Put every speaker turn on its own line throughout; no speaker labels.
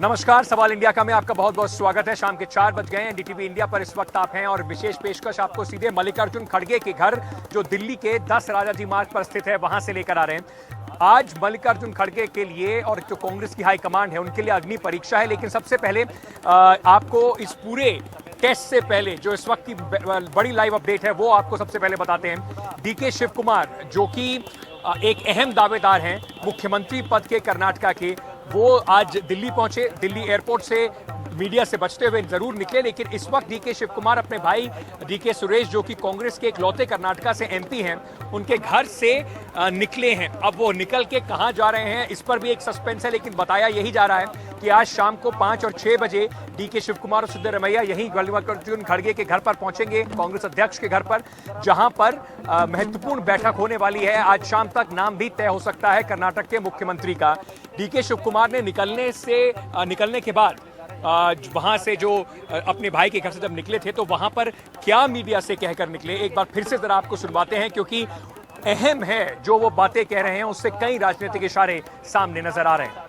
नमस्कार, सवाल इंडिया का में आपका बहुत बहुत स्वागत है। शाम के 4 बज गए हैं। डीटीवी इंडिया पर इस वक्त आप हैं और विशेष पेशकश आपको सीधे मल्लिकार्जुन खड़गे के घर, जो दिल्ली के 10 राजाजी मार्ग पर स्थित है, वहां से लेकर आ रहे हैं। आज मल्लिकार्जुन खड़गे के लिए और जो कांग्रेस की हाईकमांड है उनके लिए अग्नि परीक्षा है। लेकिन सबसे पहले आपको इस पूरे टेस्ट से पहले जो इस वक्त की बड़ी लाइव अपडेट है वो आपको सबसे पहले बताते हैं। डीके शिव कुमार, जो कि एक अहम दावेदार हैं मुख्यमंत्री पद के कर्नाटका के, वो आज दिल्ली पहुंचे। दिल्ली एयरपोर्ट से मीडिया से बचते हुए जरूर निकले, लेकिन इस वक्त डीके शिव कुमार अपने भाई डीके सुरेश, जो कि कांग्रेस के इकलौते कर्नाटका से एमपी हैं, उनके घर से निकले हैं। अब वो निकल के कहां जा रहे हैं इस पर भी एक सस्पेंस है, लेकिन बताया यही जा रहा है कि आज शाम को 5 और 6 बजे डीके शिव कुमार और सिद्धरमैया यहीं मल्लिकार्जुन खड़गे के घर पर पहुंचेंगे, कांग्रेस अध्यक्ष के घर पर, जहां पर महत्वपूर्ण बैठक होने वाली है। आज शाम तक नाम भी तय हो सकता है कर्नाटक के मुख्यमंत्री का। डीके शिव कुमार ने निकलने के बाद वहां से जो अपने भाई के घर से जब निकले थे, तो वहां पर क्या मीडिया से कहकर निकले, एक बार फिर से जरा आपको सुनवाते हैं, क्योंकि अहम है जो वो बातें कह रहे हैं, उससे कई राजनीतिक इशारे सामने नजर आ रहे हैं।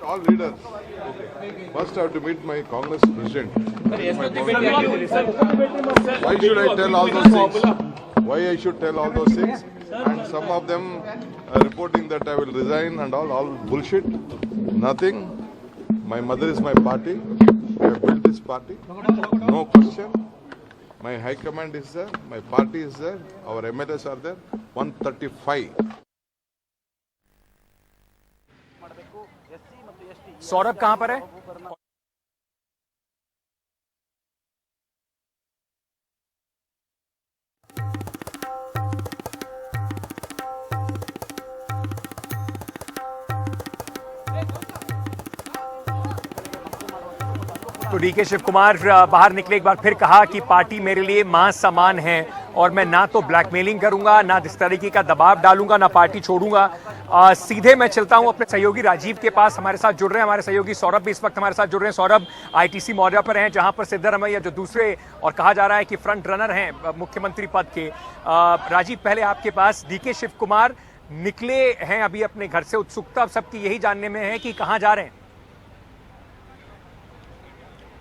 All leaders. First, I have to meet my Congress president. Why should I tell all those things? Why I should tell all those things? And some of them are reporting that I will resign and all bullshit. Nothing. My mother is my party. I have built this party. No question. My high command is there. My party is there. Our MLAs are there. 135.
Saurabh कहां पर है? तो DK Shiv Kumar बाहर निकले, एक बार फिर कहा कि पार्टी मेरे लिए मां समान है और मैं ना तो ब्लैकमेलिंग करूंगा, ना इस तरीके का दबाव डालूंगा, ना पार्टी छोड़ूंगा। सीधे मैं चलता हूं अपने सहयोगी राजीव के पास। हमारे साथ जुड़ रहे हैं हमारे सहयोगी सौरभ भी इस वक्त हमारे साथ जुड़ रहे हैं। सौरभ, आईटीसी मौर्या पर हैं, जहां पर सिद्धरमैया जो दूसरे और कहा जा रहा है कि फ्रंट रनर हैं मुख्यमंत्री पद के। राजीव, पहले आपके पास डीके शिव कुमार निकले हैं अभी अपने घर से। उत्सुकता सबकी यही जानने में है कि कहां जा रहे हैं।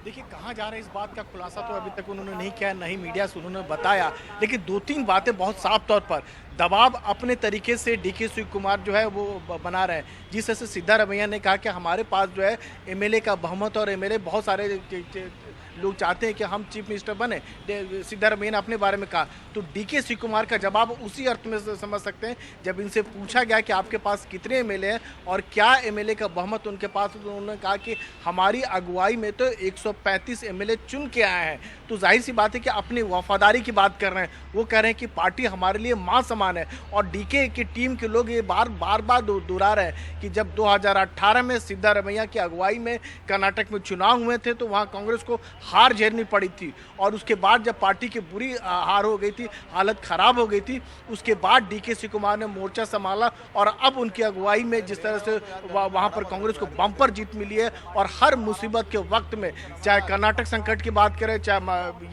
देखिए, कहाँ जा रहे हैं इस बात का खुलासा तो अभी तक उन्होंने नहीं किया, नहीं मीडिया से उन्होंने बताया, लेकिन 2-3 बातें बहुत साफ तौर पर दबाव अपने तरीके से डीके शिव कुमार जो है वो बना रहे हैं। जिस तरह से सिद्धरमैया ने कहा कि हमारे पास जो है एमएलए का बहुमत और एमएलए बहुत सारे लोग चाहते हैं कि हम चीफ मिनिस्टर बने, सिद्धरमैया ने अपने बारे में कहा। तो डीके शिव कुमार का जवाब उसी अर्थ में समझ सकते हैं, जब इनसे पूछा गया कि आपके पास कितने एमएलए हैं और क्या एमएलए का बहुमत उनके पास, तो उन्होंने कहा कि हमारी अगुवाई में तो 135 एमएलए चुन के आए हैं। तो जाहिर सी बात है कि अपनी वफादारी की बात कर रहे हैं। वो कह रहे हैं कि पार्टी हमारे लिए मां समान है, और डीके की टीम के लोग ये बार बार दोहरा रहे हैं कि जब 2018 में सिद्धरमैया की अगुवाई में कर्नाटक में चुनाव हुए थे, तो वहाँ कांग्रेस को हार झेलनी पड़ी थी, और उसके बाद जब पार्टी की बुरी हार हो गई थी, हालत खराब हो गई थी, उसके बाद डीके शिव कुमार ने मोर्चा संभाला, और अब उनकी अगुवाई में जिस तरह से वहाँ पर कांग्रेस को बम्पर जीत मिली है, और हर मुसीबत के वक्त में, चाहे कर्नाटक संकट की बात करें, चाहे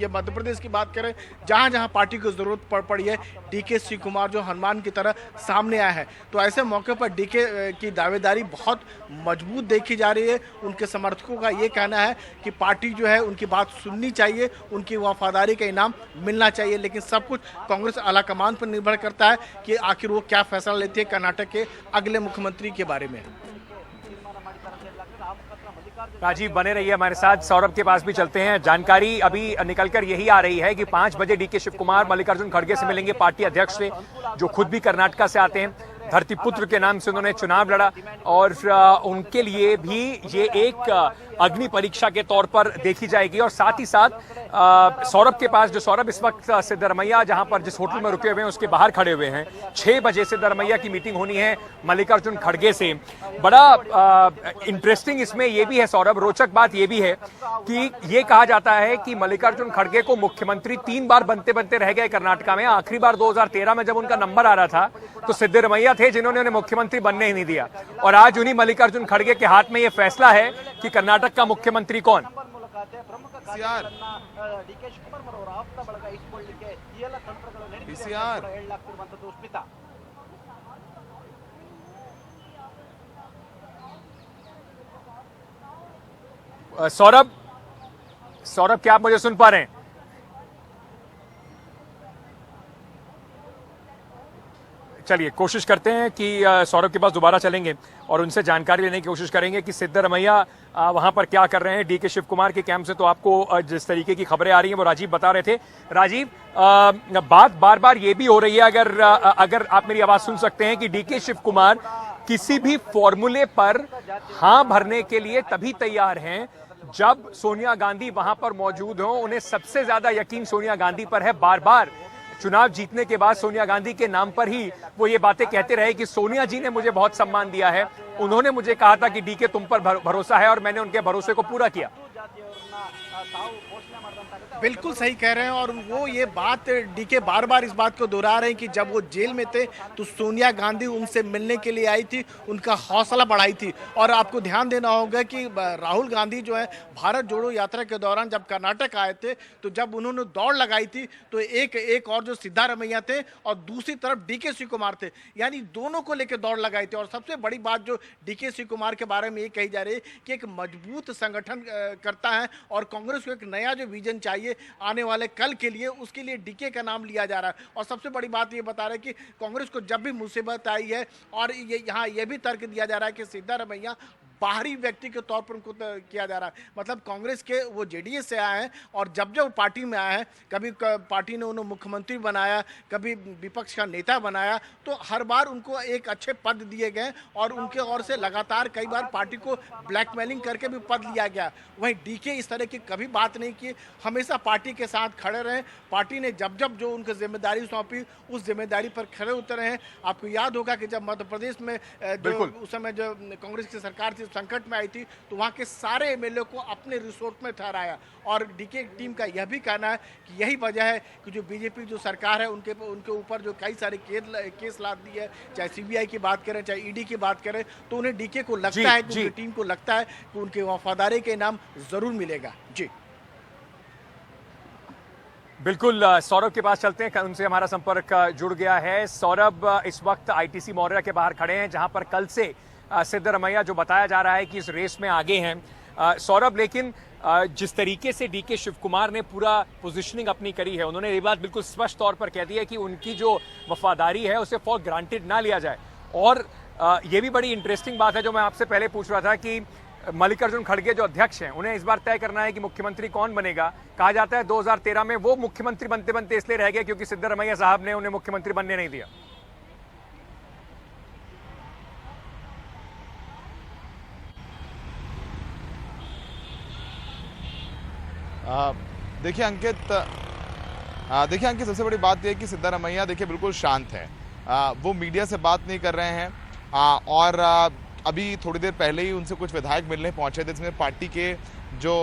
ये मध्य प्रदेश की बात करें, जहाँ जहाँ पार्टी को जरूरत पड़ी है, डीके शिव कुमार जो हनुमान की तरह सामने आया है। तो ऐसे मौके पर डीके की दावेदारी बहुत मजबूत देखी जा रही है। उनके समर्थकों का ये कहना है कि पार्टी जो है उनकी बात सुननी चाहिए, उनकी वफादारी का इनाम मिलना चाहिए, लेकिन सब कुछ कांग्रेस आलाकमान पर निर्भर करता है कि आखिर वो क्या फैसला लेती है कर्नाटक के अगले मुख्यमंत्री के बारे में।
राजीव, बने रहिए हमारे साथ। सौरभ के पास भी चलते हैं। जानकारी अभी निकलकर यही आ रही है कि 5 बजे डीके शिव कुमार मल्लिकार्जुन खड़गे से मिलेंगे, पार्टी अध्यक्ष से, जो खुद भी कर्नाटका से आते हैं। धरतीपुत्र के नाम से उन्होंने चुनाव लड़ा, और उनके लिए भी ये एक अग्नि परीक्षा के तौर पर देखी जाएगी। और साथ ही साथ सौरभ के पास, जो सौरभ इस वक्त सिद्धरमैया जहां पर जिस होटल में रुके हुए हैं उसके बाहर खड़े हुए हैं, 6 बजे सिद्धरमैया की मीटिंग होनी है मल्लिकार्जुन खड़गे से। बड़ा इंटरेस्टिंग इसमें यह भी है सौरभ, रोचक बात यह भी है कि ये कहा जाता है कि मल्लिकार्जुन खड़गे को मुख्यमंत्री 3 बार बनते बनते रह गए कर्नाटका में। आखिरी बार 2013 में जब उनका नंबर आ रहा था, तो सिद्धरमैया थे जिन्होंने उन्हें मुख्यमंत्री बनने ही नहीं दिया, और आज उन्हीं मल्लिकार्जुन खड़गे के हाथ में यह फैसला है कि कर्नाटक का मुख्यमंत्री कौन। सौरभ, क्या आप मुझे सुन पा रहे हैं? चलिए कोशिश करते हैं कि सौरभ के पास दोबारा चलेंगे और उनसे जानकारी लेने की कोशिश करेंगे कि सिद्धरमैया वहां पर क्या कर रहे हैं। डीके शिव कुमार के कैंप से तो आपको जिस तरीके की खबरें आ रही हैं वो राजीव बता रहे थे। राजीव, बात बार बार ये भी हो रही है, अगर आप मेरी आवाज सुन सकते हैं, कि डीके शिव कुमार किसी भी फॉर्मूले पर हां भरने के लिए तभी तैयार हैं जब सोनिया गांधी वहां पर मौजूद हो। उन्हें सबसे ज्यादा यकीन सोनिया गांधी पर है। बार बार चुनाव जीतने के बाद सोनिया गांधी के नाम पर ही वो ये बातें कहते रहे कि सोनिया जी ने मुझे बहुत सम्मान दिया है, उन्होंने मुझे कहा था कि डीके तुम पर भरोसा है और मैंने उनके भरोसे को पूरा किया।
बिल्कुल सही कह रहे हैं। और वो ये बात डीके बार बार इस बात को दोहरा रहे हैं कि जब वो जेल में थे तो सोनिया गांधी उनसे मिलने के लिए आई थी, उनका हौसला बढ़ाई थी। और आपको ध्यान देना होगा कि राहुल गांधी जो है भारत जोड़ो यात्रा के दौरान जब कर्नाटक आए थे तो जब उन्होंने दौड़ लगाई थी तो एक और जो सिद्धारमैया थे और दूसरी तरफ डीके शिव कुमार थे, यानी दोनों को लेकर दौड़ लगाई थी। और सबसे बड़ी बात जो डीके शिव कुमार के बारे में ये कही जा रही है कि एक मजबूत संगठन करता है और कांग्रेस को एक नया जो विजन चाहिए आने वाले कल के लिए, उसके लिए डीके का नाम लिया जा रहा है। और सबसे बड़ी बात ये बता रहे हैं कि कांग्रेस को जब भी मुसीबत आई है, और ये यहाँ ये भी तर्क दिया जा रहा है कि सिद्धारमैया बाहरी व्यक्ति के तौर पर उनको किया जा रहा है। मतलब कांग्रेस के वो जेडीएस से आए हैं और जब जब पार्टी में आए हैं, कभी पार्टी ने उन्हें मुख्यमंत्री बनाया, कभी विपक्ष का नेता बनाया, तो हर बार उनको एक अच्छे पद दिए गए और उनके ओर से लगातार कई बार पार्टी को ब्लैकमेलिंग करके भी पद लिया गया। वहीं डीके इस तरह की कभी बात नहीं की, हमेशा पार्टी के साथ खड़े रहे। पार्टी ने जब जब जो उनको जिम्मेदारी सौंपी उस जिम्मेदारी पर खड़े उतरे हैं। आपको याद होगा कि जब मध्य प्रदेश में जो उस समय जो कांग्रेस की सरकार थी संकट में आई थी तो वहां के सारे एमएलए को अपने रिसोर्ट में ठहराया। और डीके टीम का यह भी कहना है कि यही वजह है कि जो बीजेपी जो सरकार है उनके ऊपर जो कई सारे केस लाद दी है, चाहे सीबीआई की बात करें चाहे ईडी की बात करें, तो उन्हें डीके को लगता है कि उनकी टीम को लगता है कि उनके वफादारी के इनाम जरूर मिलेगा। जी
बिल्कुल, सौरभ के पास चलते हैं, उनसे हमारा संपर्क जुड़ गया है। सौरभ इस वक्त आईटीसी मौर्या के बाहर खड़े हैं जहां पर कल से सिद्धरमैया जो बताया जा रहा है कि इस रेस में आगे हैं। सौरभ, लेकिन जिस तरीके से डीके शिव कुमार ने पूरा पोजीशनिंग अपनी करी है, उन्होंने ये बात बिल्कुल स्पष्ट तौर पर कह दी है कि उनकी जो वफादारी है उसे फॉर ग्रांटेड ना लिया जाए। और ये भी बड़ी इंटरेस्टिंग बात है जो मैं आपसे पहले पूछ रहा था कि मल्लिकार्जुन खड़गे जो अध्यक्ष हैं, उन्हें इस बार तय करना है कि मुख्यमंत्री कौन बनेगा। कहा जाता है 2013 में वो मुख्यमंत्री बनते बनते इसलिए रह गए क्योंकि सिद्धरमैया साहब ने उन्हें मुख्यमंत्री बनने नहीं दिया।
देखिए अंकित, सबसे बड़ी बात यह है कि सिद्धरमैया देखिए बिल्कुल शांत है। वो मीडिया से बात नहीं कर रहे हैं। और अभी थोड़ी देर पहले ही उनसे कुछ विधायक मिलने पहुंचे थे, जिसमें पार्टी के जो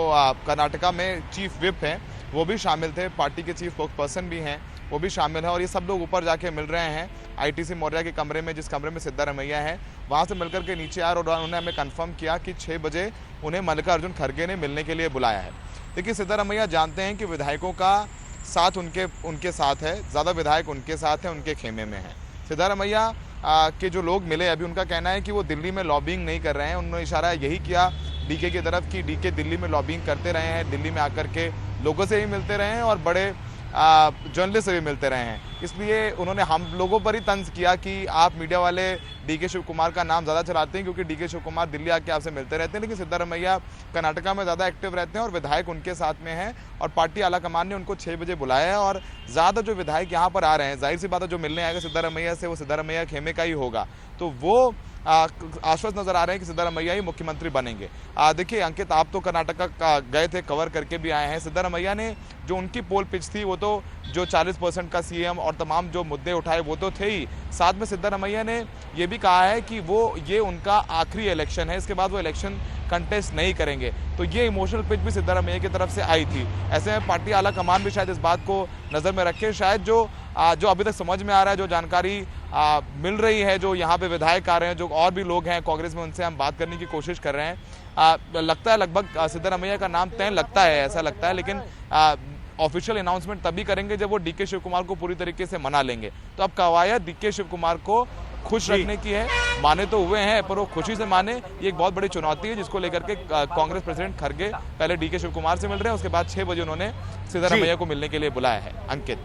कर्नाटका में चीफ विप हैं वो भी शामिल थे, पार्टी के चीफ स्पोक्स पर्सन भी हैं वो भी शामिल हैं। और ये सब लोग ऊपर जाके मिल रहे हैं आईटीसी मौर्या के कमरे में, जिस कमरे में सिद्धरमैया है वहाँ से मिलकर के नीचे आए और उन्होंने हमें कन्फर्म किया कि 6 बजे उन्हें मल्लिकार्जुन खड़गे ने मिलने के लिए बुलाया है। देखिए सिद्धरमैया जानते हैं कि विधायकों का साथ उनके साथ है, ज़्यादा विधायक उनके साथ हैं, उनके खेमे में हैं। सिद्धरमैया के जो लोग मिले अभी, उनका कहना है कि वो दिल्ली में लॉबिंग नहीं कर रहे हैं। उन्होंने इशारा यही किया डीके की तरफ कि डीके दिल्ली में लॉबिंग करते रहे हैं, दिल्ली में आकर के लोगों से भी मिलते रहे हैं और बड़े जर्नलिस्ट से भी मिलते रहे हैं। इसलिए उन्होंने हम लोगों पर ही तंज किया कि आप मीडिया वाले डीके शिव कुमार का नाम ज़्यादा चलाते हैं क्योंकि डीके शिव कुमार दिल्ली आके आपसे मिलते रहते हैं, लेकिन सिद्धरमैया कर्नाटका में ज़्यादा एक्टिव रहते हैं और विधायक उनके साथ में हैं। और पार्टी आलाकमान ने उनको 6 बजे बुलाया है और ज़्यादा जो विधायक यहाँ पर आ रहे हैं, जाहिर सी बात है जो मिलने आएगा सिद्धरमैया से वो सिद्धरमैया खेमे का ही होगा। तो वो आश्वस्त नजर आ रहे हैं कि सिद्धरमैया ही मुख्यमंत्री बनेंगे। देखिए अंकित, आप तो कर्नाटका गए थे, कवर करके भी आए हैं। सिद्धरमैया ने जो उनकी पोल पिच थी वो तो जो 40% का सीएम और तमाम जो मुद्दे उठाए वो तो थे ही, साथ में सिद्धरमैया ने ये भी कहा है कि ये उनका आखिरी इलेक्शन है, इसके बाद वो इलेक्शन कंटेस्ट नहीं करेंगे। तो ये इमोशनल पिच भी सिद्धरमैया की तरफ से आई थी। ऐसे में पार्टी आला कमान भी शायद इस बात को नज़र में रखे। शायद जो अभी तक समझ में आ रहा है, जो जानकारी मिल रही है, जो यहाँ पे विधायक आ रहे हैं, जो और भी लोग हैं कांग्रेस में, उनसे हम बात करने की कोशिश कर रहे हैं। लगता है लगभग सिद्धरमैया का नाम तय लगता है, ऐसा लगता है, लेकिन ऑफिशियल अनाउंसमेंट तभी करेंगे जब वो डीके शिव कुमार को पूरी तरीके से मना लेंगे। तो अब कवायद डीके शिव कुमार को खुश रखने की है। माने तो हुए हैं पर वो खुशी से माने, ये एक बहुत बड़ी चुनौती है जिसको लेकर के कांग्रेस प्रेसिडेंट खड़गे पहले डीके शिव कुमार से मिल रहे हैं, उसके बाद 6 बजे उन्होंने सिद्धारमैया को मिलने के लिए बुलाया है। अंकित।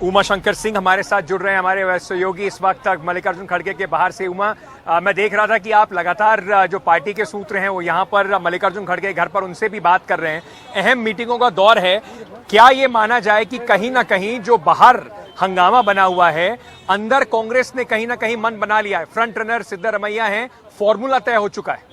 उमा शंकर सिंह हमारे साथ जुड़ रहे हैं, हमारे सहयोगी इस वक्त तक मल्लिकार्जुन खड़गे के बाहर से। उमा, मैं देख रहा था कि आप लगातार जो पार्टी के सूत्र हैं वो यहाँ पर मल्लिकार्जुन खड़गे घर पर उनसे भी बात कर रहे हैं। अहम मीटिंगों का दौर है, क्या ये माना जाए कि कहीं ना कहीं जो बाहर हंगामा बना हुआ है, अंदर कांग्रेस ने कहीं ना कहीं मन बना लिया है, फ्रंट रनर सिद्धारमैया हैं, फॉर्मूला तय हो चुका है?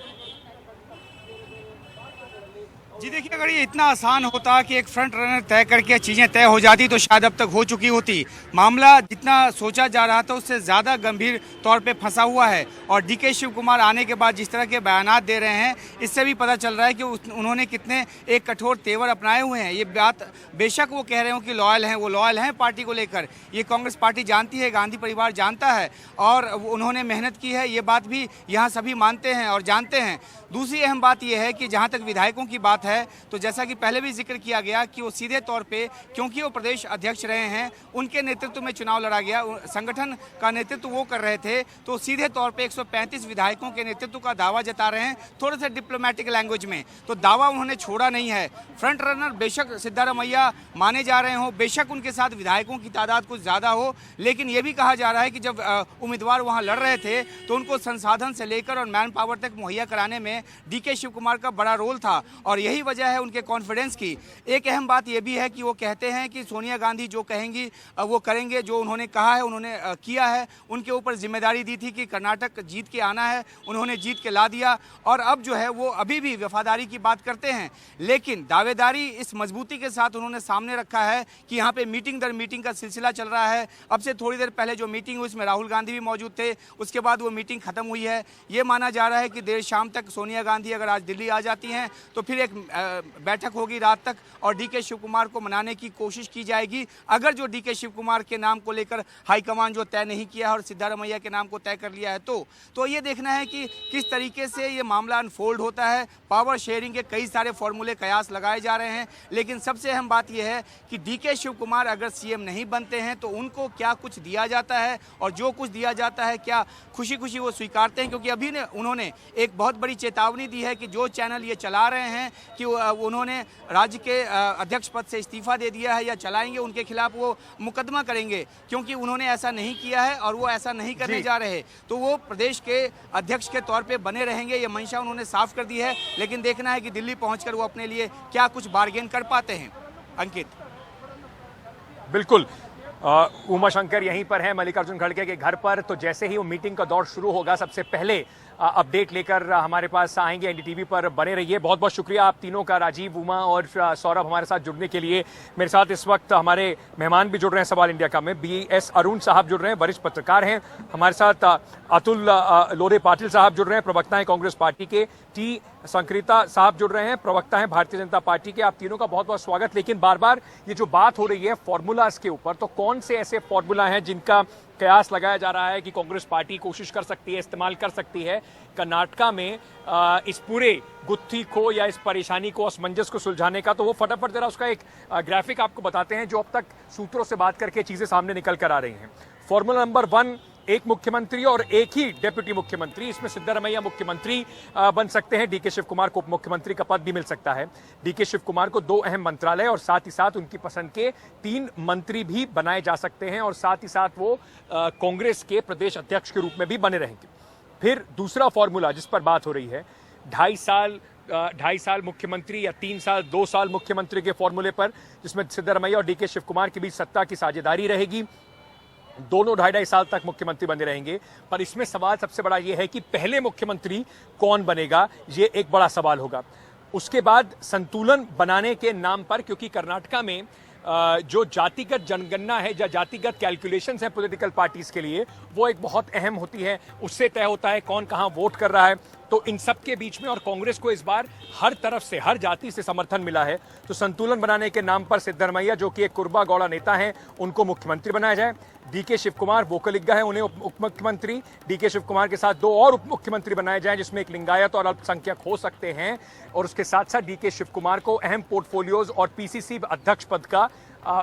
जी देखिए, अगर ये इतना आसान होता कि एक फ्रंट रनर तय करके चीज़ें तय हो जाती तो शायद अब तक हो चुकी होती। मामला जितना सोचा जा रहा था उससे ज़्यादा गंभीर तौर पे फंसा हुआ है, और डीके शिव कुमार आने के बाद जिस तरह के बयानात दे रहे हैं, इससे भी पता चल रहा है कि उन्होंने कितने एक कठोर तेवर अपनाए हुए हैं। ये बात बेशक वो कह रहे हो कि लॉयल हैं, वो लॉयल हैं पार्टी को लेकर, ये कांग्रेस पार्टी जानती है, गांधी परिवार जानता है, और उन्होंने मेहनत की है, ये बात भी यहाँ सभी मानते हैं और जानते हैं। दूसरी अहम बात यह है कि जहाँ तक विधायकों की बात है, तो जैसा कि पहले भी जिक्र किया गया कि वो सीधे तौर पे, क्योंकि वो प्रदेश अध्यक्ष रहे हैं, उनके नेतृत्व में चुनाव लड़ा गया, संगठन का नेतृत्व वो कर रहे थे, तो सीधे तौर पे 135 विधायकों के नेतृत्व का दावा जता रहे हैं, थोड़े से डिप्लोमेटिक लैंग्वेज में। तो दावा उन्होंने छोड़ा नहीं है। फ्रंट रनर बेशक सिद्धारमैया माने जा रहे हों, बेशक उनके साथ विधायकों की तादाद कुछ ज़्यादा हो, लेकिन ये भी कहा जा रहा है कि जब उम्मीदवार वहाँ लड़ रहे थे तो उनको संसाधन से लेकर और मैन पावर तक मुहैया कराने में डीके शिव कुमार का बड़ा रोल था, और यही वजह है उनके कॉन्फिडेंस की। एक अहम बात यह भी है कि वो कहते हैं कि सोनिया गांधी जो कहेंगी वो करेंगे, जो उन्होंने कहा है उन्होंने किया है। उनके ऊपर जिम्मेदारी दी थी कि कर्नाटक जीत के आना है, उन्होंने जीत के ला दिया, और अब जो है वो अभी भी वफादारी की बात करते हैं, लेकिन दावेदारी इस मजबूती के साथ उन्होंने सामने रखा है कि यहाँ पे मीटिंग दर मीटिंग का सिलसिला चल रहा है। अब से थोड़ी देर पहले जो मीटिंग हुई उसमें राहुल गांधी भी मौजूद थे, उसके बाद वो मीटिंग खत्म हुई है। ये माना जा रहा है कि देर शाम तक सोनिया गांधी अगर आज दिल्ली आ जाती हैं तो फिर एक बैठक होगी रात तक, और डीके शिव कुमार को मनाने की कोशिश की जाएगी। अगर जो डीके शिव कुमार के नाम को लेकर हाईकमान जो तय नहीं किया है और सिद्धारमैया के नाम को तय कर लिया है, तो ये देखना है कि किस तरीके से ये मामला अनफोल्ड होता है। पावर शेयरिंग के कई सारे फॉर्मूले कयास लगाए जा रहे हैं, लेकिन सबसे अहम बात यह है कि डीके शिव कुमार अगर सीएम नहीं बनते हैं तो उनको क्या कुछ दिया जाता है, और जो कुछ दिया जाता है क्या खुशी खुशी वो स्वीकारते हैं। क्योंकि अभी उन्होंने एक बहुत बड़ी चेतावनी दी है कि जो चैनल ये चला रहे हैं कि उन्होंने राज्य के अध्यक्ष पद से इस्तीफा दे दिया है या चलाएंगे, उनके खिलाफ वो मुकदमा करेंगे, क्योंकि उन्होंने ऐसा नहीं किया है और वो ऐसा नहीं करने जा रहे। तो वो प्रदेश के अध्यक्ष के तौर पे बने रहेंगे, ये मंशा उन्होंने साफ कर दी है, लेकिन देखना है कि दिल्ली पहुंचकर वो अपने लिए क्या कुछ बार्गेन कर पाते हैं। अंकित।
बिल्कुल, उमा शंकर यहीं पर है मल्लिकार्जुन खड़गे के घर पर। तो जैसे ही वो मीटिंग का दौर शुरू होगा, सबसे पहले अपडेट लेकर हमारे पास आएंगे। एनडीटीवी पर बने रहिए। बहुत बहुत शुक्रिया आप तीनों का, राजीव, उमा और सौरभ, हमारे साथ जुड़ने के लिए। मेरे साथ इस वक्त हमारे मेहमान भी जुड़ रहे हैं सवाल इंडिया का में। BS अरुण साहब जुड़ रहे हैं, वरिष्ठ पत्रकार हैं। हमारे साथ अतुल लोरे पाटिल साहब जुड़ रहे हैं, प्रवक्ता हैं कांग्रेस पार्टी के। T संक्रिता साहब जुड़ रहे हैं, प्रवक्ता हैं भारतीय जनता पार्टी के। आप तीनों का बहुत बहुत स्वागत। लेकिन बार बार ये जो बात हो रही है फॉर्मूलाज के ऊपर, तो कौन से ऐसे फॉर्मूला हैं जिनका कयास लगाया जा रहा है कि कांग्रेस पार्टी कोशिश कर सकती है, इस्तेमाल कर सकती है कर्नाटका में इस पूरे गुत्थी को या इस परेशानी को, असमंजस को सुलझाने का? तो वो फटाफट जरा उसका एक ग्राफिक आपको बताते हैं जो अब तक सूत्रों से बात करके चीजें सामने निकल कर आ रही हैं। फॉर्मूला नंबर 1, एक मुख्यमंत्री और एक ही डेप्यूटी मुख्यमंत्री। इसमें सिद्धारमैया मुख्यमंत्री बन सकते हैं, डीके शिव कुमार को मुख्यमंत्री का पद भी मिल सकता है। डीके शिव कुमार को 2 अहम मंत्रालय और साथ ही साथ उनकी पसंद के 3 मंत्री भी बनाए जा सकते हैं, और साथ ही साथ वो कांग्रेस के प्रदेश अध्यक्ष के रूप में भी बने रहेंगे। फिर दूसरा फॉर्मूला जिस पर बात हो रही है, 2.5 साल मुख्यमंत्री या 3 साल 2 साल मुख्यमंत्री के फॉर्मूले पर, जिसमें सिद्धारमैया और डीके शिव कुमार के बीच सत्ता की साझेदारी रहेगी। दोनों 2.5 साल तक मुख्यमंत्री बने रहेंगे। पर इसमें सवाल सबसे बड़ा यह है कि पहले मुख्यमंत्री कौन बनेगा, ये एक बड़ा सवाल होगा। उसके बाद संतुलन बनाने के नाम पर, क्योंकि कर्नाटका में जो जातिगत जनगणना है या जातिगत कैलकुलेशंस है पॉलिटिकल पार्टीज के लिए, वो एक बहुत अहम होती है। उससे तय होता है कौन कहां वोट कर रहा है। तो इन सब के बीच में, और कांग्रेस को इस बार हर तरफ से, हर जाति से समर्थन मिला है, तो संतुलन बनाने के नाम पर सिद्धारमैया, जो कि एक कुर्बा गौड़ा नेता हैं, उनको मुख्यमंत्री बनाया जाए। डीके शिव कुमार वोकलिग्गा है, उन्हें उप मुख्यमंत्री। डीके शिव कुमार के साथ 2 और उप मुख्यमंत्री बनाए जाएं, जिसमें एक लिंगायत और अल्पसंख्यक हो सकते हैं। और उसके साथ साथ डीके शिव कुमार को अहम पोर्टफोलियोज और PCC अध्यक्ष पद का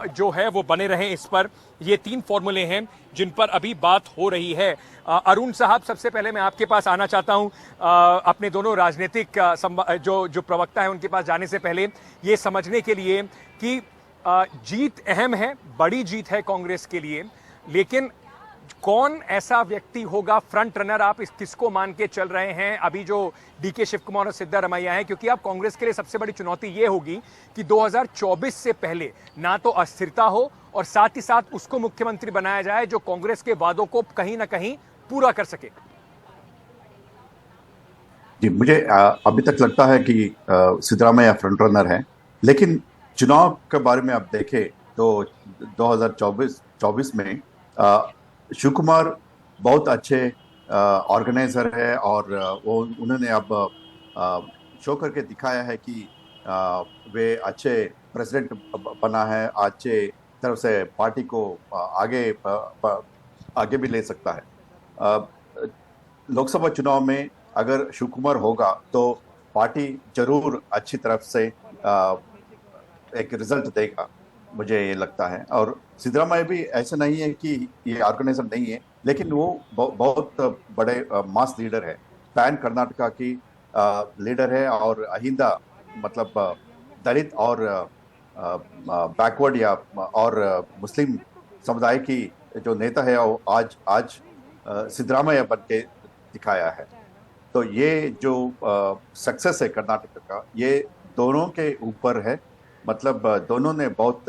जो है वो बने रहें इस पर। ये 3 फॉर्मूले हैं जिन पर अभी बात हो रही है। अरुण साहब, सबसे पहले मैं आपके पास आना चाहता हूं, अपने दोनों राजनीतिक जो प्रवक्ता है उनके पास जाने से पहले ये समझने के लिए कि जीत अहम है, बड़ी जीत है कांग्रेस के लिए, लेकिन कौन ऐसा व्यक्ति होगा फ्रंट रनर, आप किसको मान के चल रहे हैं अभी जो डीके शिव कुमार और सिद्धारमैया हैं? क्योंकि अब कांग्रेस के लिए सबसे बड़ी चुनौती ये होगी कि 2024 से पहले ना तो अस्थिरता हो और साथ ही साथ उसको मुख्यमंत्री बनाया जाए जो कांग्रेस के वादों को कहीं ना कहीं पूरा कर सके।
जी, मुझे अभी तक लगता है कि सिद्धरामैया फ्रंट रनर है, लेकिन चुनाव के बारे में आप देखें तो 2024 में शिव कुमार बहुत अच्छे ऑर्गेनाइजर है और वो उन्होंने अब शो करके दिखाया है कि वे अच्छे प्रेसिडेंट बना है, अच्छे तरफ से पार्टी को आगे भी ले सकता है। लोकसभा चुनाव में अगर शिव कुमार होगा तो पार्टी जरूर अच्छी तरफ से एक रिजल्ट देगा, मुझे ये लगता है। और सिद्धरामैया भी ऐसा नहीं है कि ये ऑर्गेनाइजर नहीं है, लेकिन वो बहुत बड़े मास लीडर है, पैन कर्नाटका की लीडर है और अहिंदा मतलब दलित और बैकवर्ड या और मुस्लिम समुदाय की जो नेता है वो आज सिद्धरामैया बन के दिखाया है। तो ये जो सक्सेस है कर्नाटक का, ये दोनों के ऊपर है, मतलब दोनों ने बहुत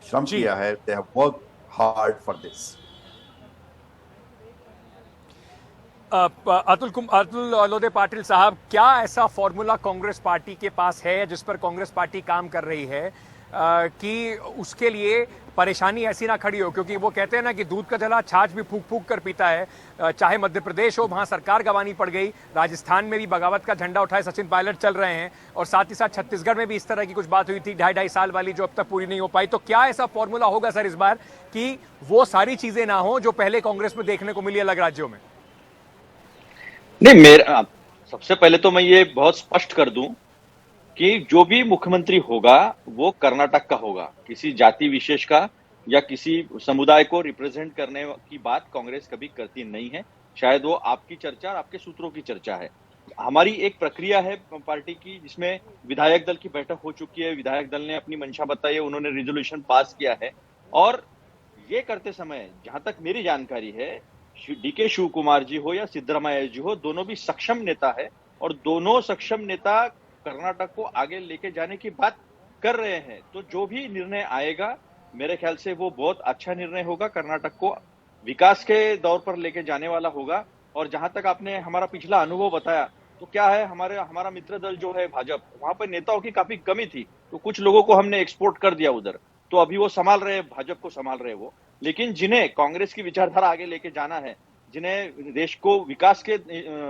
श्रम किया है, they have work hard for this.
Atul Lode Patil साहब, क्या ऐसा फॉर्मूला कांग्रेस पार्टी के पास है जिस पर कांग्रेस पार्टी काम कर रही है कि उसके लिए परेशानी ऐसी ना खड़ी हो? क्योंकि वो कहते हैं ना कि दूध का जला छाछ भी फूक फूक कर पीता है। चाहे मध्य प्रदेश हो, वहां सरकार गंवानी पड़ गई, राजस्थान में भी बगावत का झंडा उठाए सचिन पायलट चल रहे हैं, और साथ ही साथ छत्तीसगढ़ में भी इस तरह की कुछ बात हुई थी 2.5 साल वाली जो अब तक पूरी नहीं हो पाई। तो क्या ऐसा फॉर्मूला होगा सर इस बार कि वो सारी चीजें ना हो जो पहले कांग्रेस में देखने को मिली अलग राज्यों में?
नहीं, मेरा सबसे पहले तो मैं ये बहुत स्पष्ट कर दूं कि जो भी मुख्यमंत्री होगा वो कर्नाटक का होगा, किसी जाति विशेष का या किसी समुदाय को रिप्रेजेंट करने की बात कांग्रेस कभी करती नहीं है। शायद वो आपकी चर्चा और आपके सूत्रों की चर्चा है। हमारी एक प्रक्रिया है पार्टी की जिसमें विधायक दल की बैठक हो चुकी है, विधायक दल ने अपनी मंशा बताई है, उन्होंने रिजोल्यूशन पास किया है, और ये करते समय जहां तक मेरी जानकारी है डीके शिव कुमार जी हो या सिद्धरामैया जी हो, दोनों भी सक्षम नेता है और दोनों सक्षम नेता कर्नाटक को आगे लेके जाने की बात कर रहे हैं। तो जो भी निर्णय आएगा मेरे ख्याल से वो बहुत अच्छा निर्णय होगा, कर्नाटक को विकास के दौर पर लेके जाने वाला होगा। और जहां तक आपने हमारा पिछला अनुभव बताया तो क्या है, हमारा मित्र दल जो है भाजपा, वहां पर नेताओं की काफी कमी थी, तो कुछ लोगों को हमने एक्सपोर्ट कर दिया उधर, तो अभी वो संभाल रहे, भाजपा को संभाल रहे वो। लेकिन जिन्हें कांग्रेस की विचारधारा आगे लेके जाना है, जिन्हें देश को विकास के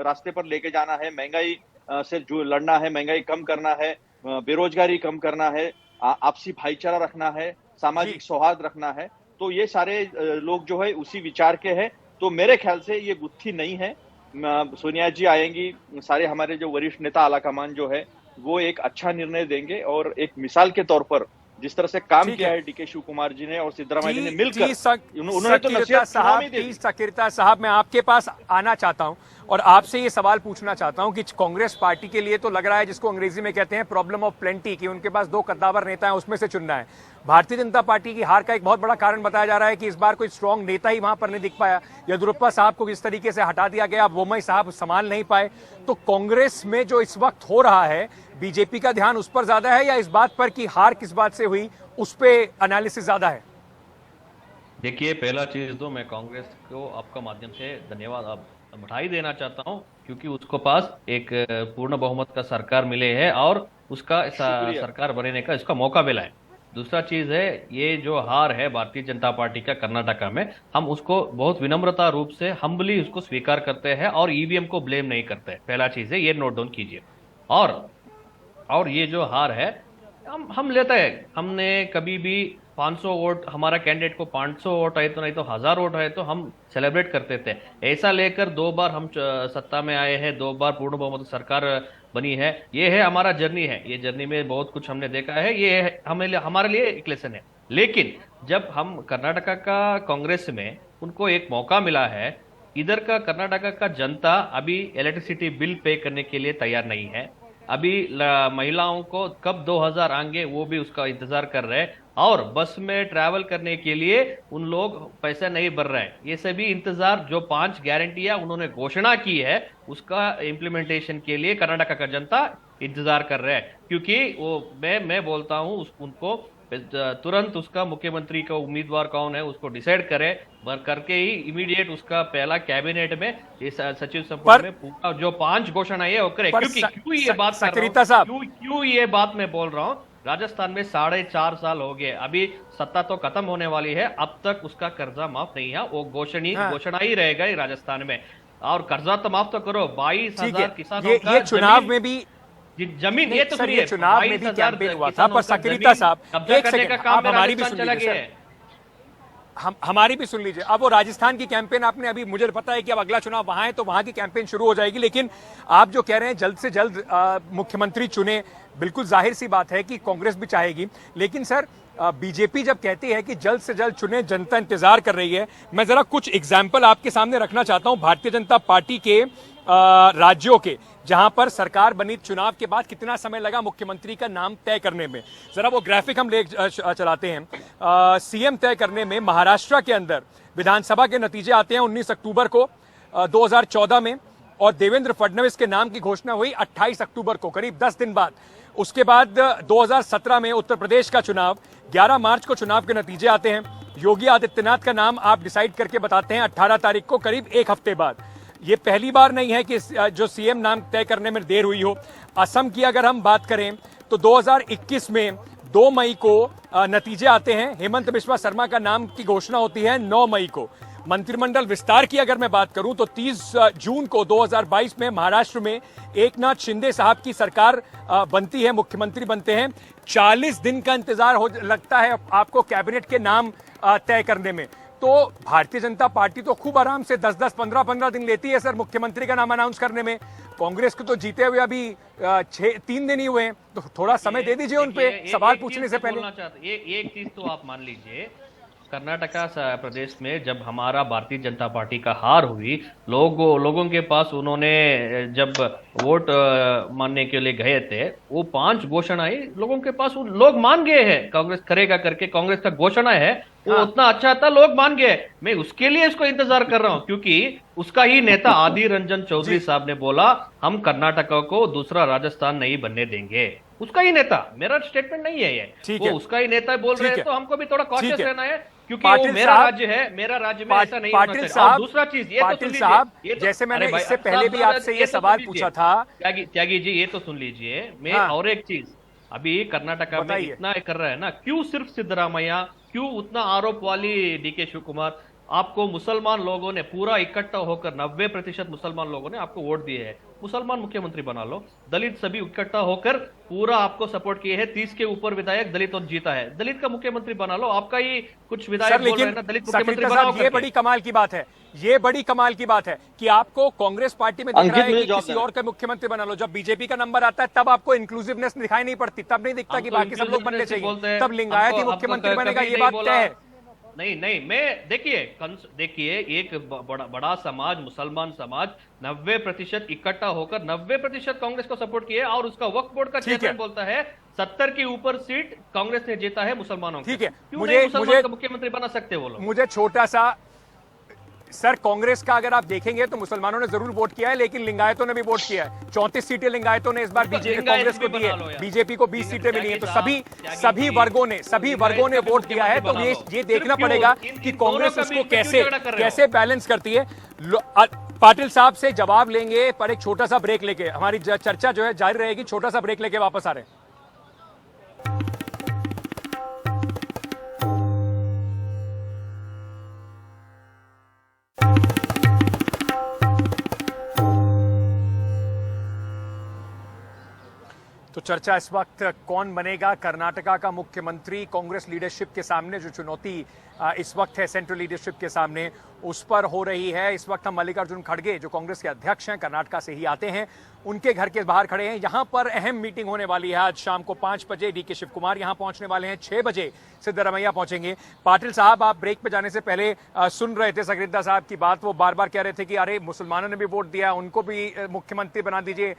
रास्ते पर लेके जाना है, महंगाई से जो लड़ना है, महंगाई कम करना है, बेरोजगारी कम करना है, आपसी भाईचारा रखना है, सामाजिक सौहार्द रखना है, तो ये सारे लोग जो है उसी विचार के हैं। तो मेरे ख्याल से ये गुत्थी नहीं है। सोनिया जी आएंगी, सारे हमारे जो वरिष्ठ नेता आलाकमान जो है वो एक अच्छा निर्णय देंगे, और एक मिसाल के तौर पर जिस तरह से काम किया है डीके शिव कुमार जी ने और सिद्धरामैया जी ने मिलकर, उन्होंने तो नसीहत
साहब, मैं आपके पास आना चाहता हूं और आपसे ये सवाल पूछना चाहता हूं कि कांग्रेस पार्टी के लिए तो लग रहा है, जिसको अंग्रेजी में कहते हैं प्रॉब्लम ऑफ प्लेंटी, कि उनके पास 2 कद्दावर नेता हैं, उसमें से चुनना है। भारतीय जनता पार्टी की हार का एक बहुत बड़ा कारण बताया जा रहा है कि इस बार कोई स्ट्रांग नेता ही वहां पर नहीं दिख पाया। येदियुरप्पा साहब को किस तरीके से हटा दिया गया, बोम्मई साहब संभाल नहीं पाए। तो कांग्रेस में जो इस वक्त हो रहा है, बीजेपी का ध्यान उस पर ज्यादा है या इस बात पर कि हार किस बात से हुई उस पे एनालिसिस ज्यादा है?
देखिए, पहला चीज तो मैं कांग्रेस को आपका माध्यम से धन्यवाद बधाई देना चाहता हूं, क्योंकि उसको पास एक पूर्ण बहुमत का सरकार मिले है और उसका सरकार बनने का इसका मौका मिला है। दूसरा चीज है, ये जो हार है भारतीय जनता पार्टी का कर्नाटका में, हम उसको बहुत विनम्रता रूप से हम्बली उसको स्वीकार करते हैं और ईवीएम को ब्लेम नहीं करते। पहला चीज है, ये नोट डाउन कीजिए। और ये जो हार है हम लेते हैं। हमने कभी भी 500 वोट, हमारा कैंडिडेट को 500 वोट आए तो नहीं तो 1000 वोट आए तो हम सेलिब्रेट करते थे। ऐसा लेकर 2 बार हम सत्ता में आए हैं, 2 बार पूर्ण बहुमत सरकार बनी है। ये है हमारा जर्नी है, ये जर्नी में बहुत कुछ हमने देखा है, ये हमारे लिए एक लेसन है। लेकिन जब हम कर्नाटका का कांग्रेस में उनको एक मौका मिला है, इधर का कर्नाटका का जनता अभी इलेक्ट्रिसिटी बिल पे करने के लिए तैयार नहीं है। अभी महिलाओं को कब 2000 आएंगे वो भी उसका इंतजार कर रहे हैं, और बस में ट्रैवल करने के लिए उन लोग पैसा नहीं भर रहे हैं। ये सभी इंतजार, जो 5 गारंटियां उन्होंने घोषणा की है उसका इम्प्लीमेंटेशन के लिए कर्नाटका का जनता इंतजार कर रहे हैं। क्योंकि वो मैं बोलता हूं उनको तुरंत उसका मुख्यमंत्री का उम्मीदवार कौन है उसको डिसाइड करे, करके ही इमीडिएट उसका पहला कैबिनेट में सचिव संपुट में पूरा जो 5 घोषणा है वो करे। क्योंकि क्यों ये बात कर रहा हूं, क्यों ये बात मैं बोल रहा हूं, राजस्थान में 4.5 साल हो गए, अभी सत्ता तो खत्म होने वाली है, अब तक उसका कर्जा माफ नहीं है। वो घोषणा ही रहेगा राजस्थान में। और कर्जा तो माफ तो करो, 22,000 किसानों का
चुनाव में भी
जमीन, ये तो
सर ये चुनाव में भी कैंपेन हुआ था, पर सक्रियता साहब एक सेकंड, आप हमारी भी सुन लीजिए, हमारी भी सुन लीजिए। अब वो राजस्थान की कैंपेन आपने, अभी मुझे पता है कि अब अगला चुनाव वहां है तो वहां की कैंपेन शुरू हो जाएगी, लेकिन आप जो कह रहे हैं जल्द से जल्द मुख्यमंत्री चुने, बिल्कुल जाहिर सी बात है कि कांग्रेस भी चाहेगी, लेकिन सर बीजेपी जब कहती है कि जल्द से जल्द चुने, जनता इंतजार कर रही है। मैं जरा कुछ एग्जाम्पल आपके सामने रखना चाहता हूं भारतीय जनता पार्टी के राज्यों के, जहां पर सरकार बनी, चुनाव के बाद कितना समय लगा मुख्यमंत्री का नाम तय करने में। जरा वो ग्राफिक हम ले चलाते हैं। सीएम तय करने में महाराष्ट्र के अंदर विधानसभा के नतीजे आते हैं 19 अक्टूबर को 2014 में, और देवेंद्र फडणवीस के नाम की घोषणा हुई 28 अक्टूबर को, करीब 10 दिन बाद। उसके बाद 2017 में उत्तर प्रदेश का चुनाव, 11 मार्च को चुनाव के नतीजे आते हैं। योगी आदित्यनाथ का नाम आप डिसाइड करके बताते हैं 18 तारीख को, करीब 1 हफ्ते बाद। ये पहली बार नहीं है कि जो सीएम नाम तय करने में देर हुई हो। असम की अगर हम बात करें तो 2021 में 2 मई को नतीजे आते हैं, हेमंत बिस्वा शर्मा का नाम की घोषणा होती है 9 मई को। मंत्रिमंडल विस्तार की अगर मैं बात करूं तो 30 जून को 2022 में महाराष्ट्र में एकनाथ शिंदे साहब की सरकार बनती है, मुख्यमंत्री बनते हैं। 40 दिन का इंतजार लगता है आपको कैबिनेट के नाम तय करने में। तो भारतीय जनता पार्टी तो खूब आराम से 10-10, 15-15 दिन लेती है सर मुख्यमंत्री का नाम अनाउंस करने में। कांग्रेस को तो जीते हुए अभी 3 दिन ही हुए हैं, तो थोड़ा समय दे दीजिए उन पे सवाल पूछने से पहले।
एक चीज तो आप मान लीजिए, कर्नाटका प्रदेश में जब हमारा भारतीय जनता पार्टी का हार हुई, लोगों के पास उन्होंने जब वोट मानने के लिए गए थे, वो 5 घोषणाएं लोगों के पास लोग मान गए हैं, कांग्रेस करेगा करके कांग्रेस का घोषणा है वो उतना अच्छा था, लोग मान गए। मैं उसके लिए इसको इंतजार कर रहा हूं, क्योंकि उसका ही नेता आदिर रंजन चौधरी साहब ने बोला हम कर्नाटका को दूसरा राजस्थान नहीं बनने देंगे। उसका ही नेता, मेरा स्टेटमेंट नहीं है ये, वो उसका ही नेता बोल रहे हैं, तो हमको भी थोड़ा कॉशियस रहना है, क्योंकि वो मेरा राज्य है, मेरा राज्य में ऐसा नहीं होना चाहिए। और दूसरा चीज, ये तो सुन लीजिए,
जैसे मैंने इससे पहले भी आपसे ये सवाल पूछा था,
त्यागी जी ये तो सुन लीजिए। मैं और एक चीज, अभी कर्नाटका में इतना कर रहा है ना, क्यों सिर्फ सिद्धरामैया, क्यों उतना आरोप वाली डीके शिव कुमार? आपको मुसलमान लोगों ने पूरा इकट्ठा होकर 90% मुसलमान लोगों ने आपको वोट दिए हैं, मुसलमान मुख्यमंत्री बना लो। दलित सभी इकट्ठा होकर पूरा आपको सपोर्ट किए हैं, 30 के ऊपर विधायक दलित और जीता है, दलित का मुख्यमंत्री बना लो। आपका ही कुछ विधायक बोल रहे हैं ना दलित मुख्यमंत्री बनाओ।
ये बड़ी कमाल की बात है, ये बड़ी कमाल की बात है कि आपको कांग्रेस पार्टी में दिख रहा है कि किसी और का मुख्यमंत्री बना लो। जब बीजेपी का नंबर आता है तब आपको इंक्लूसिवनेस दिखाई नहीं पड़ती, तब नहीं दिखता कि बाकी सब लोग बनने चाहिए, तब लिंगायत ही मुख्यमंत्री बनेगा, ये बात तय है।
नहीं, मैं देखिए एक बड़ा समाज, मुसलमान समाज 90% इकट्ठा होकर 90% कांग्रेस को सपोर्ट किया, और उसका वक्फ बोर्ड का चेयरमैन बोलता है 70 के ऊपर सीट कांग्रेस ने जीता है मुसलमानों।
ठीक है,
मुझे मुख्यमंत्री बना सकते वो लोग।
मुझे छोटा सा सर, कांग्रेस का अगर आप देखेंगे तो मुसलमानों ने जरूर वोट किया है, लेकिन लिंगायतों ने भी वोट किया है। 34 सीटें लिंगायतों ने इस बार कांग्रेस को दी है, बीजेपी को 20 सीटें मिली हैं। तो सभी वर्गों ने वोट दिया है। तो ये देखना पड़ेगा कि कांग्रेस उसको कैसे बैलेंस करती है। पाटिल साहब से जवाब लेंगे, पर एक छोटा सा ब्रेक लेके हमारी चर्चा जो है जारी रहेगी। छोटा सा ब्रेक लेके वापस आ रहे हैं। तो चर्चा इस वक्त कौन बनेगा कर्नाटका का मुख्यमंत्री। कांग्रेस लीडरशिप के सामने जो चुनौती इस वक्त है सेंट्रल लीडरशिप के सामने, उस पर हो रही है। इस वक्त हम मल्लिकार्जुन खड़गे जो कांग्रेस के अध्यक्ष हैं, कर्नाटका से ही आते हैं, उनके घर के बाहर खड़े हैं। यहां पर अहम मीटिंग होने वाली है आज शाम को 5 बजे। डीके शिव कुमार यहां पहुंचने वाले हैं, 6 बजे सिद्धरमैया पहुंचेंगे। पाटिल साहब, आप ब्रेक पे जाने से पहले सुन रहे थे सगरिद्दा साहब की बात, वो बार बार कह रहे थे कि अरे मुसलमानों ने भी वोट दिया, उनको भी मुख्यमंत्री बना दीजिए।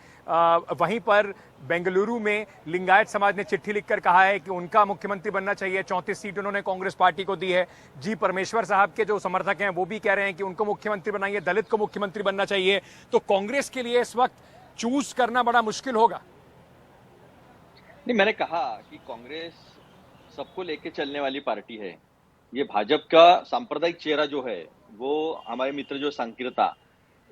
वहीं पर बेंगलुरु में लिंगायत समाज ने चिट्ठी लिखकर कहा है कि उनका मुख्यमंत्री बनना चाहिए। 34 सीट उन्होंने कांग्रेस पार्टी को दी है। जी परमेश्वर साहब के जो समर्थक हैं वो भी कह रहे हैं कि उनको मुख्यमंत्री बनाइए, दलित को मुख्यमंत्री बनना चाहिए। तो कांग्रेस के लिए इस वक्त चूज करना बड़ा मुश्किल होगा।
नहीं, मैंने कहा कि कांग्रेस सबको लेके चलने वाली पार्टी है। ये भाजपा का सांप्रदायिक चेहरा जो है वो हमारे मित्र जो संकीर्ता,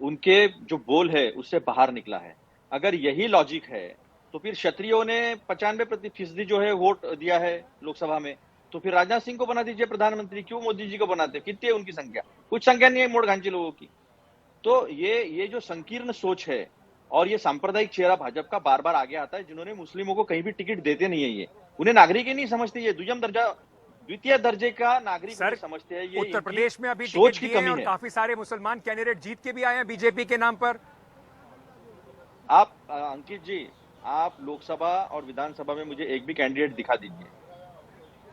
उनके जो बोल है उससे बाहर निकला है। अगर यही लॉजिक है तो फिर क्षत्रियों ने 95% जो है वोट दिया है लोकसभा में, तो फिर राजनाथ सिंह को बना दीजिए प्रधानमंत्री, क्यों मोदी जी को बनाते? कितनी है उनकी संख्या? कुछ संख्या नहीं है मोड़ घांची लोगों की। तो ये जो संकीर्ण सोच है और ये सांप्रदायिक चेहरा भाजपा का बार बार आगे आता है, जिन्होंने मुस्लिमों को कहीं भी टिकट देते नहीं है, ये उन्हें नागरिक ही नहीं समझते, ये द्वितीय दर्जे का नागरिक समझते हैं। ये
उत्तर प्रदेश में अभी
सोच
टिकट
की
दिए हैं
कमी
और
है।
काफी सारे मुसलमान कैंडिडेट जीत के भी आए हैं बीजेपी के नाम पर।
आप अंकित जी, आप लोकसभा और विधानसभा में मुझे एक भी कैंडिडेट दिखा दीजिए।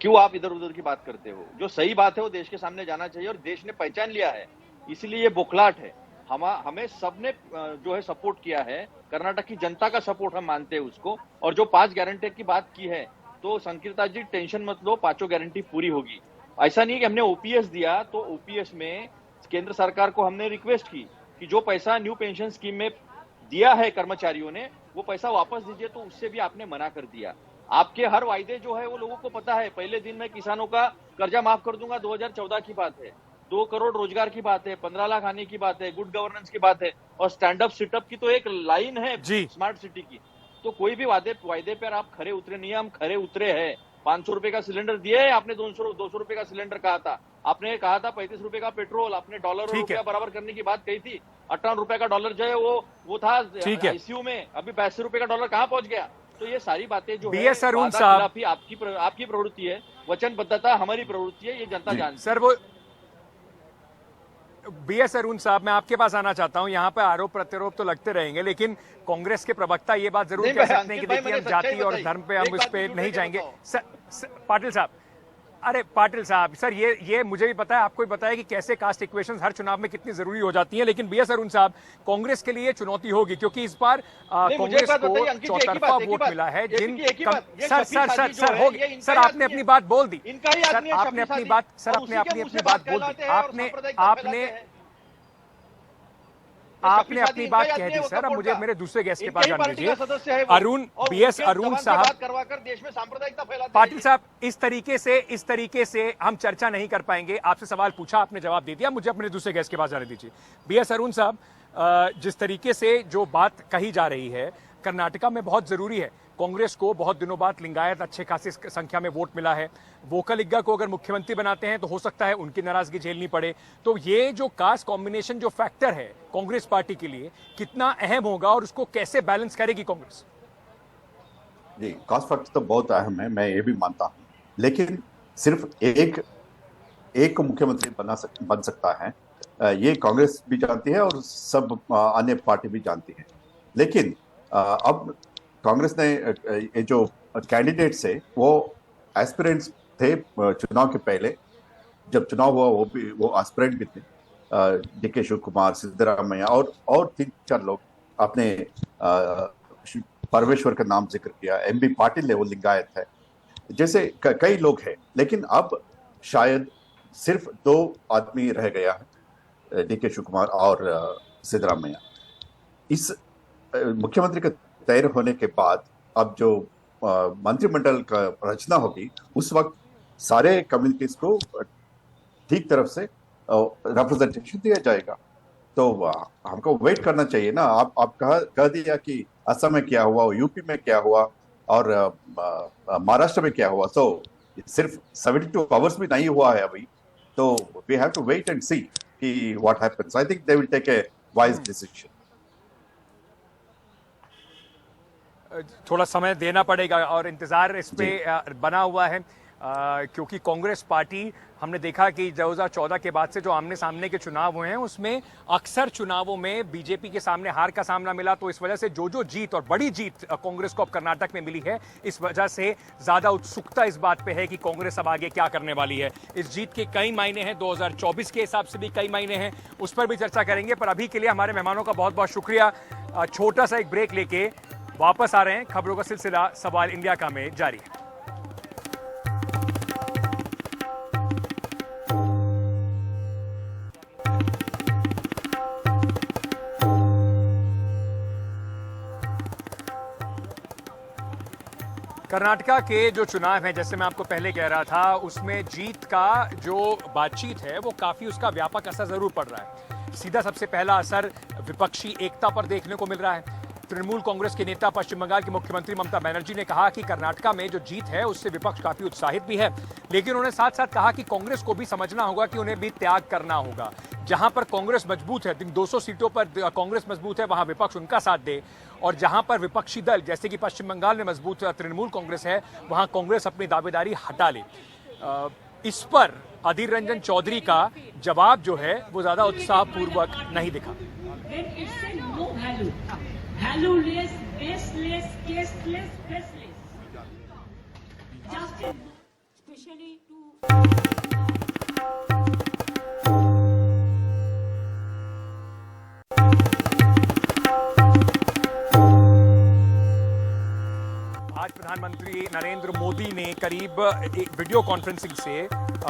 क्यों आप इधर उधर की बात करते हो? जो सही बात है वो देश के सामने जाना चाहिए और देश ने पहचान लिया है, इसलिए ये बौखलाहट है। हमें सबने जो है सपोर्ट किया है, कर्नाटक की जनता का सपोर्ट हम मानते हैं उसको। और जो 5 गारंटी की बात की है, तो संकीर्ता जी टेंशन मत लो, 5 गारंटी पूरी होगी। ऐसा नहीं कि हमने ओपीएस दिया तो ओपीएस में केंद्र सरकार को हमने रिक्वेस्ट की कि जो पैसा न्यू पेंशन स्कीम में दिया है कर्मचारियों ने, वो पैसा वापस दीजिए, तो उससे भी आपने मना कर दिया। आपके हर वायदे जो है वो लोगों को पता है। पहले दिन में किसानों का कर्जा माफ कर दूंगा, 2014 की बात है। 2 करोड़ रोजगार की बात है, 15 लाख आने की बात है, गुड गवर्नेंस की बात है, और स्टैंड अप सिटअप की तो एक लाइन है स्मार्ट सिटी की। तो कोई भी वायदे पर आप खरे उतरे नहीं है, हम खरे उतरे हैं। 500 रुपए का सिलेंडर दिए, आपने 200 रुपए का सिलेंडर कहा था, आपने कहा था 35 रुपए का पेट्रोल, आपने डॉलर और रुपया बराबर करने की बात कही थी। 58 रुपए का डॉलर जो है वो था आईसीयू में, अभी 82 रुपए का डॉलर कहाँ पहुंच गया? तो ये सारी बातें जो है आपकी प्रवृत्ति है, वचनबद्धता हमारी प्रवृत्ति है, ये जनता जानती है।
सर, वो बीएस अरुण साहब, मैं आपके पास आना चाहता हूं। यहाँ पे आरोप प्रत्यारोप तो लगते रहेंगे, लेकिन कांग्रेस के प्रवक्ता ये बात जरूर कह सकते हैं कि देखिए हम जाति और धर्म पे हम इस पे नहीं जाएंगे। पाटिल साहब, अरे पाटिल साहब, सर ये मुझे भी पता है, आपको भी पता है कि कैसे कास्ट इक्वेशंस हर चुनाव में कितनी जरूरी हो जाती हैं, लेकिन बीएस अरुण साहब, कांग्रेस के लिए चुनौती होगी क्योंकि इस बार कांग्रेस को चौतरफा वोट मिला है। सर आपने अपनी बात बोल दी, सर आपने अपनी बात बोल दी, आपने अपनी बात कह दी सर। अब मुझे मेरे दूसरे गेस्ट के पास जाने दीजिए। अरुण, बीएस अरुण साहब,
करवाकर देश में सांप्रदायिकता फैलाते हैं।
पाटिल साहब, इस तरीके से हम चर्चा नहीं कर पाएंगे। आपसे सवाल पूछा, आपने जवाब दे दिया, मुझे अपने दूसरे गेस्ट के पास जाने दीजिए। बीएस अरुण साहब, जिस तरीके से जो बात कही जा रही है, कर्नाटका में बहुत जरूरी है। कांग्रेस को बहुत दिनों बाद लिंगायत अच्छे खासी संख्या में वोट मिला है। वोकलिग्गा को अगर मुख्यमंत्री बनाते हैं तो हो सकता है उनकी नाराजगी झेलनी पड़े। तो ये जो कास्ट कॉम्बिनेशन जो फैक्टर है कांग्रेस पार्टी के लिए, कितना अहम होगा और उसको कैसे बैलेंस करेगी कांग्रेस?
जी, कास्ट फैक्टर तो बहुत अहम है, मैं ये भी मानता हूँ, लेकिन सिर्फ एक को मुख्यमंत्री बन सकता है, ये कांग्रेस भी जानती है और सब अन्य पार्टी भी जानती है। लेकिन अब कांग्रेस ने ये जो कैंडिडेट्स है वो एस्पिरेंट्स थे चुनाव के पहले, जब चुनाव हुआ वो एस्पिरेंट भी थे। डीके शिव कुमार, सिद्धरामैया और 3-4 लोग, आपने परमेश्वर का नाम जिक्र किया, एमबी पाटिल है, वो लिंगायत है, जैसे कई लोग हैं। लेकिन अब शायद सिर्फ 2 आदमी रह गया है, डीके शिव कुमार और सिद्धरामैया। इस मुख्यमंत्री के तय होने के बाद अब जो मंत्रिमंडल का रचना होगी, उस वक्त सारे कम्युनिटीज को ठीक तरफ से रिप्रेजेंटेशन दिया जाएगा। तो हमको वेट करना चाहिए ना। आप कह दिया कि असम में क्या हुआ, यूपी में क्या हुआ और महाराष्ट्र में क्या हुआ, तो सिर्फ 72 आवर्स भी नहीं हुआ है अभी। तो we have to wait and see कि what happens. I think they will take a wise decision.
थोड़ा समय देना पड़ेगा और इंतजार इस पे बना हुआ है, क्योंकि कांग्रेस पार्टी हमने देखा कि 2014 के बाद से जो आमने सामने के चुनाव हुए हैं उसमें अक्सर चुनावों में बीजेपी के सामने हार का सामना मिला। तो इस वजह से जो जीत और बड़ी जीत कांग्रेस को अब कर्नाटक में मिली है, इस वजह से ज्यादा उत्सुकता इस बात पे है कि कांग्रेस अब आगे क्या करने वाली है। इस जीत के कई मायने हैं, 2024 के हिसाब से भी कई मायने हैं, उस पर भी चर्चा करेंगे। पर अभी के लिए हमारे मेहमानों का बहुत बहुत शुक्रिया। छोटा सा एक ब्रेक लेके वापस आ रहे हैं। खबरों का सिलसिला सवाल इंडिया का में जारी है। कर्नाटका के जो चुनाव हैं, जैसे मैं आपको पहले कह रहा था, उसमें जीत का जो बातचीत है वो काफी उसका व्यापक असर जरूर पड़ रहा है। सीधा सबसे पहला असर विपक्षी एकता पर देखने को मिल रहा है। तृणमूल कांग्रेस के नेता पश्चिम बंगाल की मुख्यमंत्री ममता बनर्जी ने कहा कि कर्नाटका में जो जीत है उससे विपक्ष काफी उत्साहित भी है, लेकिन उन्होंने साथ साथ कहा कि कांग्रेस को भी समझना होगा कि उन्हें भी त्याग करना होगा। जहां पर कांग्रेस मजबूत है, 200 सीटों पर कांग्रेस मजबूत है, वहां विपक्ष उनका साथ दे, और जहां पर विपक्षी दल जैसे कि पश्चिम बंगाल में मजबूत तृणमूल कांग्रेस है, वहां कांग्रेस अपनी दावेदारी हटा ले। इस पर अधीर रंजन चौधरी का जवाब जो है वो ज्यादा उत्साहपूर्वक नहीं दिखा।
valueless, baseless, tasteless, baseless. Just especially to
आज प्रधानमंत्री नरेंद्र मोदी ने करीब एक वीडियो कॉन्फ्रेंसिंग से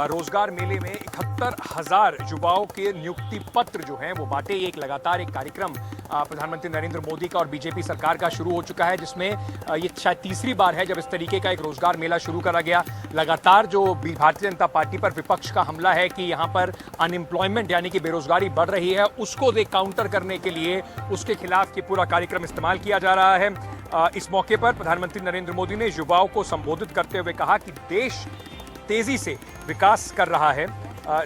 रोजगार मेले में 71,000 युवाओं के नियुक्ति पत्र जो हैं वो बांटे। एक लगातार एक कार्यक्रम प्रधानमंत्री नरेंद्र मोदी का और बीजेपी सरकार का शुरू हो चुका है, जिसमें ये शायद तीसरी बार है जब इस तरीके का एक रोजगार मेला शुरू करा गया। लगातार जो भारतीय जनता पार्टी पर विपक्ष का हमला है कि यहाँ पर अनएम्प्लॉयमेंट यानी कि बेरोजगारी बढ़ रही है, उसको काउंटर करने के लिए उसके खिलाफ ये पूरा कार्यक्रम इस्तेमाल किया जा रहा है। इस मौके पर प्रधानमंत्री नरेंद्र मोदी ने युवाओं को संबोधित करते हुए कहा कि देश तेजी से विकास कर रहा है।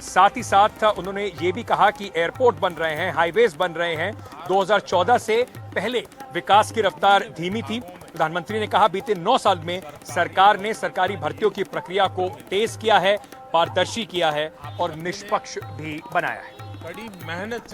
साथ ही साथ उन्होंने ये भी कहा कि एयरपोर्ट बन रहे हैं, हाईवेज बन रहे हैं। 2014 से पहले विकास की रफ्तार धीमी थी। प्रधानमंत्री ने कहा बीते 9 साल में सरकार ने सरकारी भर्तियों की प्रक्रिया को तेज किया है, पारदर्शी किया है और निष्पक्ष भी बनाया है।
बड़ी मेहनत से